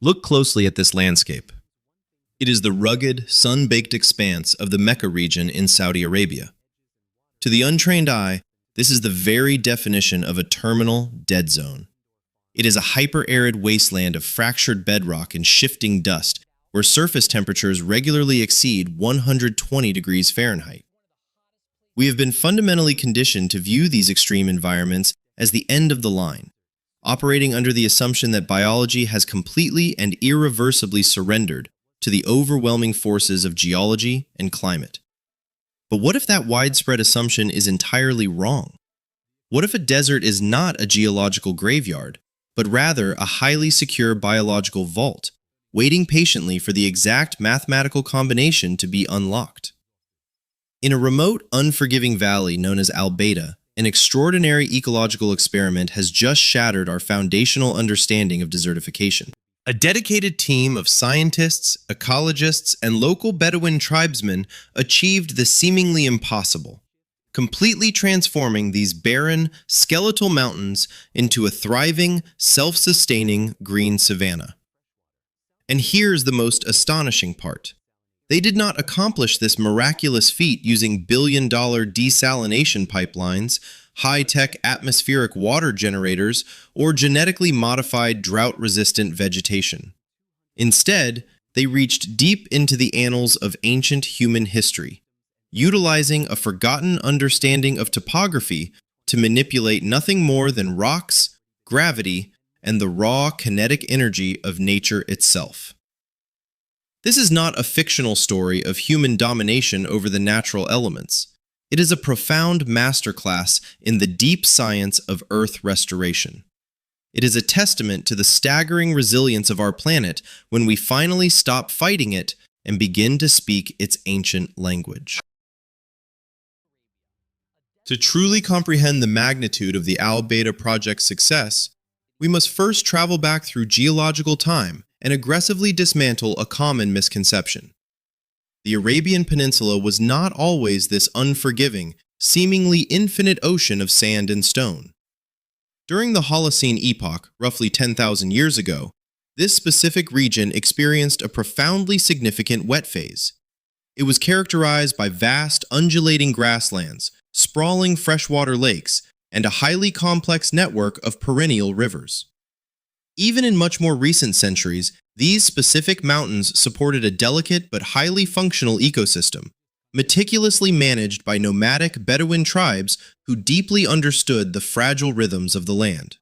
Look closely at this landscape. It is the rugged, sun-baked expanse of the Mecca region in Saudi Arabia. To the untrained eye, this is the very definition of a terminal dead zone. It is a hyper-arid wasteland of fractured bedrock and shifting dust, where surface temperatures regularly exceed 120 degrees Fahrenheit. We have been fundamentally conditioned to view these extreme environments as the end of the line, operating under the assumption that biology has completely and irreversibly surrendered to the overwhelming forces of geology and climate. But what if that widespread assumption is entirely wrong? What if a desert is not a geological graveyard, but rather a highly secure biological vault, waiting patiently for the exact mathematical combination to be unlocked? In a remote, unforgiving valley known as Baydha, an extraordinary ecological experiment has just shattered our foundational understanding of desertification. A dedicated team of scientists, ecologists, and local Bedouin tribesmen achieved the seemingly impossible, completely transforming these barren, skeletal mountains into a thriving, self-sustaining green savanna. And here's the most astonishing part. They did not accomplish this miraculous feat using billion-dollar desalination pipelines, high-tech atmospheric water generators, or genetically modified drought-resistant vegetation. Instead, they reached deep into the annals of ancient human history, utilizing a forgotten understanding of topography to manipulate nothing more than rocks, gravity, and the raw kinetic energy of nature itself. This is not a fictional story of human domination over the natural elements. It is a profound masterclass in the deep science of Earth restoration. It is a testament to the staggering resilience of our planet when we finally stop fighting it and begin to speak its ancient language. To truly comprehend the magnitude of the Baydha Project's success, we must first travel back through geological time and aggressively dismantle a common misconception. The Arabian Peninsula was not always this unforgiving, seemingly infinite ocean of sand and stone. During the Holocene epoch, roughly 10,000 years ago, this specific region experienced a profoundly significant wet phase. It was characterized by vast, undulating grasslands, sprawling freshwater lakes, and a highly complex network of perennial rivers. Even in much more recent centuries, these specific mountains supported a delicate but highly functional ecosystem, meticulously managed by nomadic Bedouin tribes who deeply understood the fragile rhythms of the land.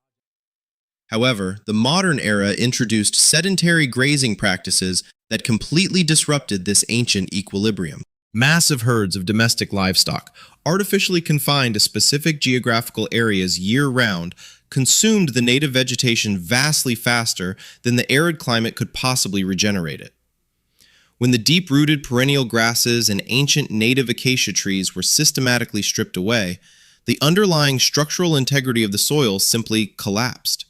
However, the modern era introduced sedentary grazing practices that completely disrupted this ancient equilibrium. Massive herds of domestic livestock, artificially confined to specific geographical areas year-round, consumed the native vegetation vastly faster than the arid climate could possibly regenerate it. When the deep-rooted perennial grasses and ancient native acacia trees were systematically stripped away, the underlying structural integrity of the soil simply collapsed.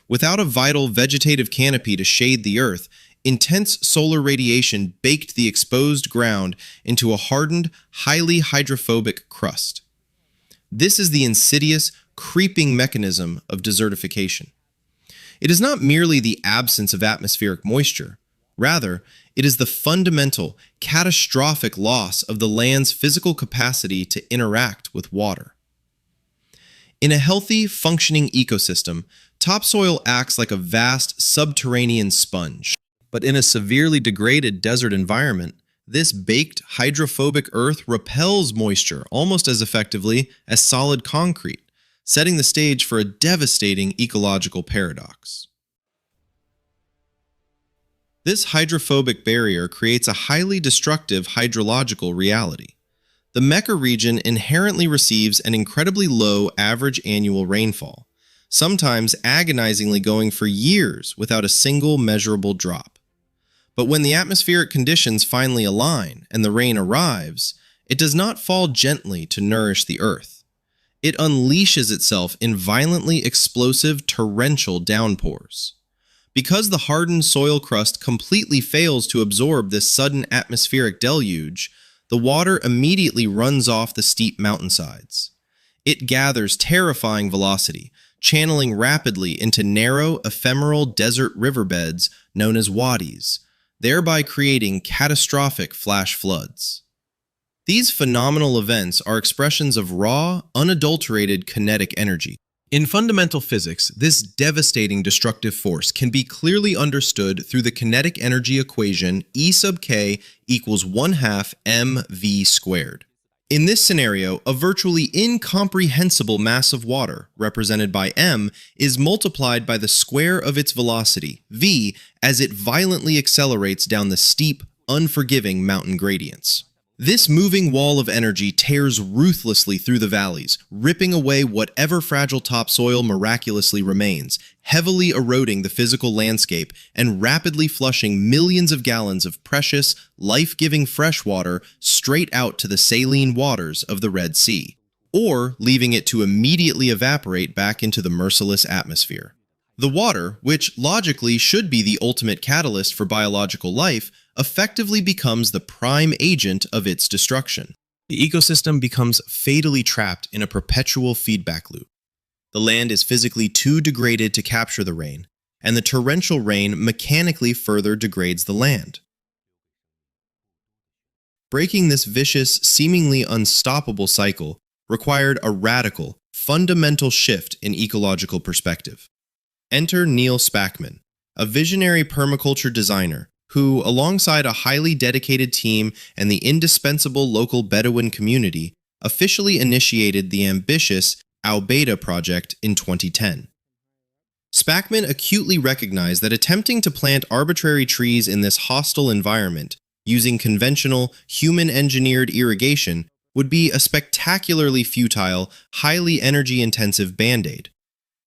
Without a vital vegetative canopy to shade the earth, intense solar radiation baked the exposed ground into a hardened, highly hydrophobic crust. This is the insidious, creeping mechanism of desertification. It is not merely the absence of atmospheric moisture. Rather, it is the fundamental, catastrophic loss of the land's physical capacity to interact with water. In a healthy, functioning ecosystem, topsoil acts like a vast subterranean sponge. But in a severely degraded desert environment, this baked, hydrophobic earth repels moisture almost as effectively as solid concrete, setting the stage for a devastating ecological paradox. This hydrophobic barrier creates a highly destructive hydrological reality. The Mecca region inherently receives an incredibly low average annual rainfall, sometimes agonizingly going for years without a single measurable drop. But when the atmospheric conditions finally align and the rain arrives, it does not fall gently to nourish the earth. It unleashes itself in violently explosive torrential downpours. Because the hardened soil crust completely fails to absorb this sudden atmospheric deluge, the water immediately runs off the steep mountainsides. It gathers terrifying velocity, channeling rapidly into narrow, ephemeral desert riverbeds known as wadis, thereby creating catastrophic flash floods. These phenomenal events are expressions of raw, unadulterated kinetic energy. In fundamental physics, this devastating destructive force can be clearly understood through the kinetic energy equation E sub k equals 1/2 mv squared. In this scenario, a virtually incomprehensible mass of water, represented by m, is multiplied by the square of its velocity, v, as it violently accelerates down the steep, unforgiving mountain gradients. This moving wall of energy tears ruthlessly through the valleys, ripping away whatever fragile topsoil miraculously remains, heavily eroding the physical landscape and rapidly flushing millions of gallons of precious, life-giving fresh water straight out to the saline waters of the Red Sea, or leaving it to immediately evaporate back into the merciless atmosphere. The water, which logically should be the ultimate catalyst for biological life, effectively becomes the prime agent of its destruction. The ecosystem becomes fatally trapped in a perpetual feedback loop. The land is physically too degraded to capture the rain, and the torrential rain mechanically further degrades the land. Breaking this vicious, seemingly unstoppable cycle required a radical, fundamental shift in ecological perspective. Enter Neal Spackman, a visionary permaculture designer who, alongside a highly dedicated team and the indispensable local Bedouin community, officially initiated the ambitious Baydha Project in 2010. Spackman acutely recognized that attempting to plant arbitrary trees in this hostile environment using conventional, human-engineered irrigation would be a spectacularly futile, highly energy-intensive band-aid.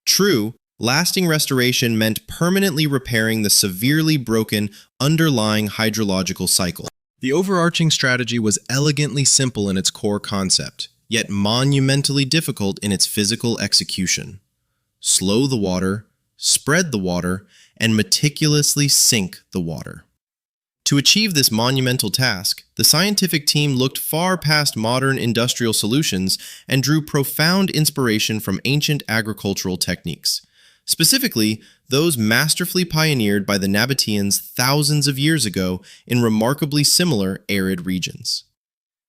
True, lasting restoration meant permanently repairing the severely broken underlying hydrological cycle. The overarching strategy was elegantly simple in its core concept, yet monumentally difficult in its physical execution. Slow the water, spread the water, and meticulously sink the water. To achieve this monumental task, the scientific team looked far past modern industrial solutions and drew profound inspiration from ancient agricultural techniques. Specifically, those masterfully pioneered by the Nabateans thousands of years ago in remarkably similar arid regions.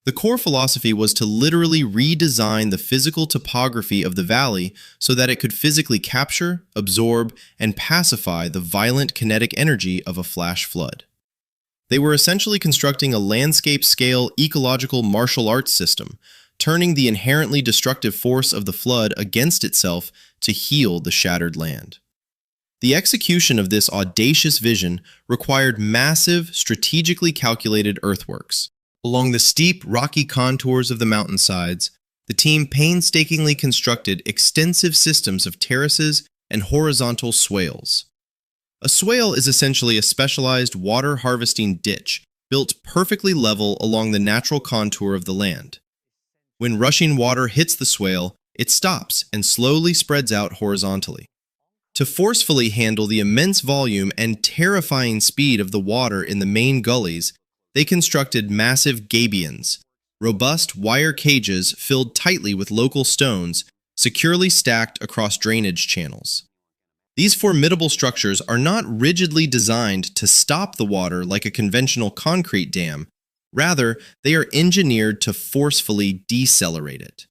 The core philosophy was to literally redesign the physical topography of the valley so that it could physically capture, absorb, and pacify the violent kinetic energy of a flash flood. They were essentially constructing a landscape-scale ecological martial arts system, turning the inherently destructive force of the flood against itself to heal the shattered land. The execution of this audacious vision required massive, strategically calculated earthworks. Along the steep, rocky contours of the mountainsides, the team painstakingly constructed extensive systems of terraces and horizontal swales. A swale is essentially a specialized water harvesting ditch built perfectly level along the natural contour of the land. When rushing water hits the swale, it stops and slowly spreads out horizontally. To forcefully handle the immense volume and terrifying speed of the water in the main gullies, they constructed massive gabions, robust wire cages filled tightly with local stones, securely stacked across drainage channels. These formidable structures are not rigidly designed to stop the water like a conventional concrete dam. Rather, they are engineered to forcefully decelerate it.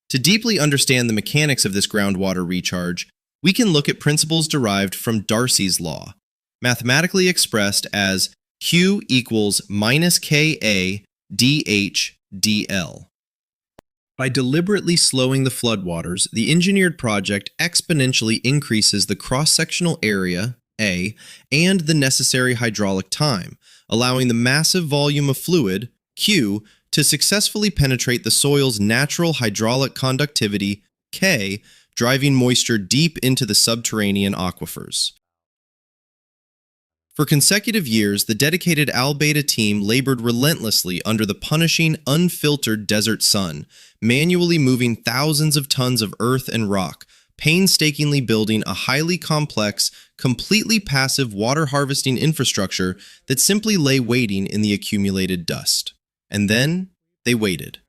To deeply understand the mechanics of this groundwater recharge, we can look at principles derived from Darcy's law, mathematically expressed as Q equals minus Ka dH dL. By deliberately slowing the floodwaters, the engineered project exponentially increases the cross-sectional area, A, and the necessary hydraulic time, allowing the massive volume of fluid, Q, to successfully penetrate the soil's natural hydraulic conductivity, K, driving moisture deep into the subterranean aquifers. For consecutive years, the dedicated Baydha team labored relentlessly under the punishing, unfiltered desert sun, manually moving thousands of tons of earth and rock, painstakingly building a highly complex, completely passive water harvesting infrastructure that simply lay waiting in the accumulated dust. And then, they waited.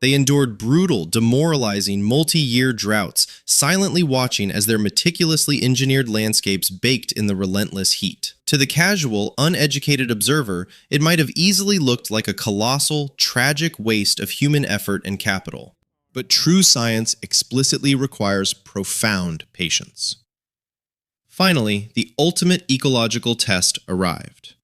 They endured brutal, demoralizing, multi-year droughts, silently watching as their meticulously engineered landscapes baked in the relentless heat. To the casual, uneducated observer, it might have easily looked like a colossal, tragic waste of human effort and capital. But true science explicitly requires profound patience. Finally, the ultimate ecological test arrived.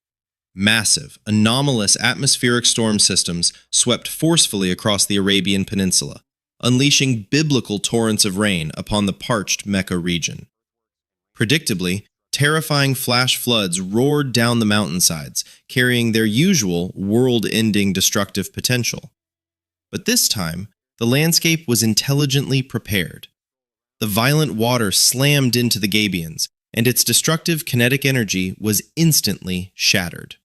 Massive, anomalous atmospheric storm systems swept forcefully across the Arabian Peninsula, unleashing biblical torrents of rain upon the parched Mecca region. Predictably, terrifying flash floods roared down the mountainsides, carrying their usual world-ending destructive potential. But this time, the landscape was intelligently prepared. The violent water slammed into the Gabions, and its destructive kinetic energy was instantly shattered.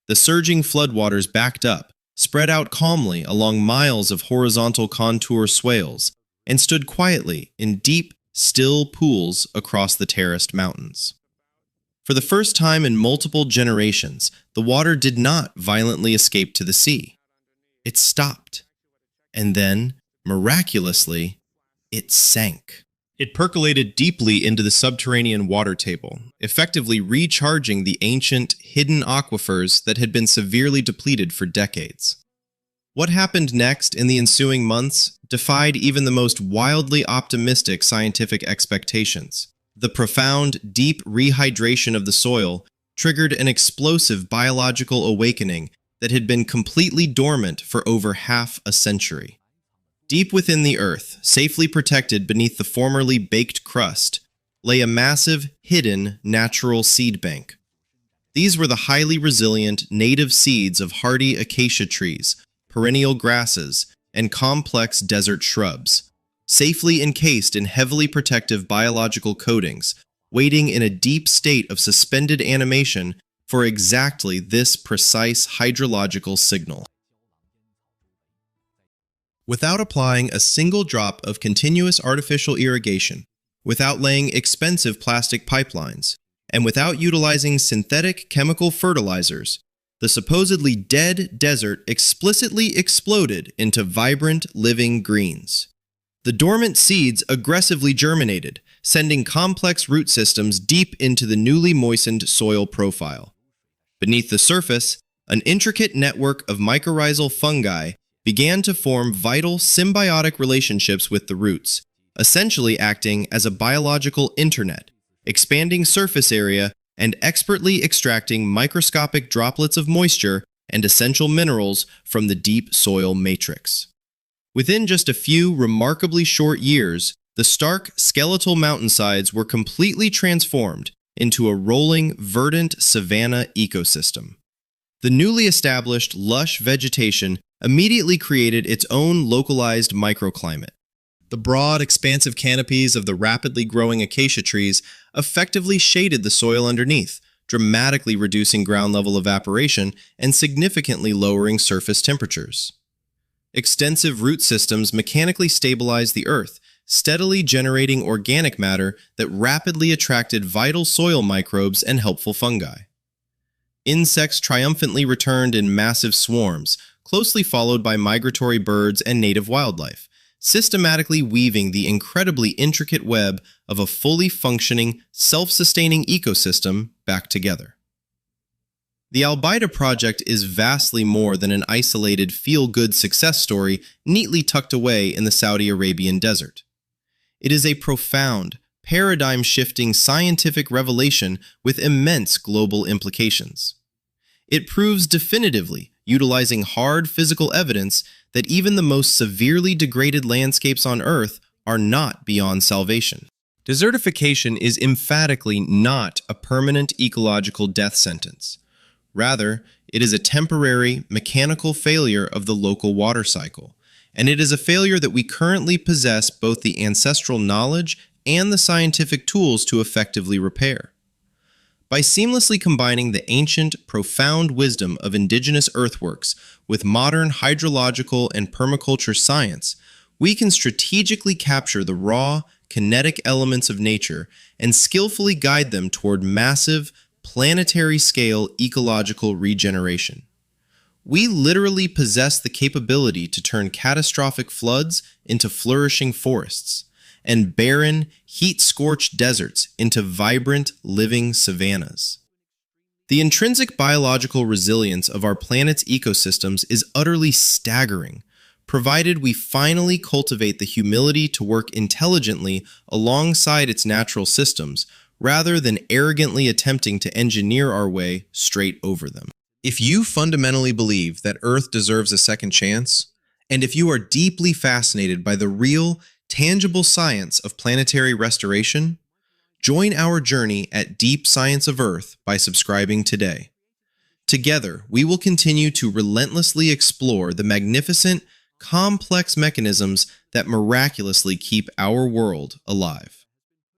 The surging floodwaters backed up, spread out calmly along miles of horizontal contour swales, and stood quietly in deep, still pools across the terraced mountains. For the first time in multiple generations, the water did not violently escape to the sea. It stopped. And then, miraculously, it sank. It percolated deeply into the subterranean water table, effectively recharging the ancient, hidden aquifers that had been severely depleted for decades. What happened next in the ensuing months defied even the most wildly optimistic scientific expectations. The profound, deep rehydration of the soil triggered an explosive biological awakening that had been completely dormant for over half a century. Deep within the earth, safely protected beneath the formerly baked crust, lay a massive, hidden, natural seed bank. These were the highly resilient, native seeds of hardy acacia trees, perennial grasses, and complex desert shrubs, safely encased in heavily protective biological coatings, waiting in a deep state of suspended animation for exactly this precise hydrological signal. Without applying a single drop of continuous artificial irrigation, without laying expensive plastic pipelines, and without utilizing synthetic chemical fertilizers, the supposedly dead desert explicitly exploded into vibrant, living greens. The dormant seeds aggressively germinated, sending complex root systems deep into the newly moistened soil profile. Beneath the surface, an intricate network of mycorrhizal fungi began to form vital symbiotic relationships with the roots, essentially acting as a biological internet, expanding surface area and expertly extracting microscopic droplets of moisture and essential minerals from the deep soil matrix. Within just a few remarkably short years, the stark skeletal mountainsides were completely transformed into a rolling, verdant savanna ecosystem. The newly established lush vegetation immediately created its own localized microclimate. The broad, expansive canopies of the rapidly growing acacia trees effectively shaded the soil underneath, dramatically reducing ground level evaporation and significantly lowering surface temperatures. Extensive root systems mechanically stabilized the earth, steadily generating organic matter that rapidly attracted vital soil microbes and helpful fungi. Insects triumphantly returned in massive swarms, closely followed by migratory birds and native wildlife, systematically weaving the incredibly intricate web of a fully functioning, self-sustaining ecosystem back together. The Baydha Project is vastly more than an isolated feel-good success story neatly tucked away in the Saudi Arabian desert. It is a profound, paradigm-shifting scientific revelation with immense global implications. It proves definitively, utilizing hard physical evidence, that even the most severely degraded landscapes on Earth are not beyond salvation. Desertification is emphatically not a permanent ecological death sentence. Rather, it is a temporary, mechanical failure of the local water cycle, and it is a failure that we currently possess both the ancestral knowledge and the scientific tools to effectively repair. By seamlessly combining the ancient, profound wisdom of indigenous earthworks with modern hydrological and permaculture science, we can strategically capture the raw, kinetic elements of nature and skillfully guide them toward massive, planetary-scale ecological regeneration. We literally possess the capability to turn catastrophic floods into flourishing forests, and barren, heat-scorched deserts into vibrant, living savannas. The intrinsic biological resilience of our planet's ecosystems is utterly staggering, provided we finally cultivate the humility to work intelligently alongside its natural systems, rather than arrogantly attempting to engineer our way straight over them. If you fundamentally believe that Earth deserves a second chance, and if you are deeply fascinated by the real, tangible science of planetary restoration, join our journey at Deep Science of Earth by subscribing today. Together, we will continue to relentlessly explore the magnificent, complex mechanisms that miraculously keep our world alive.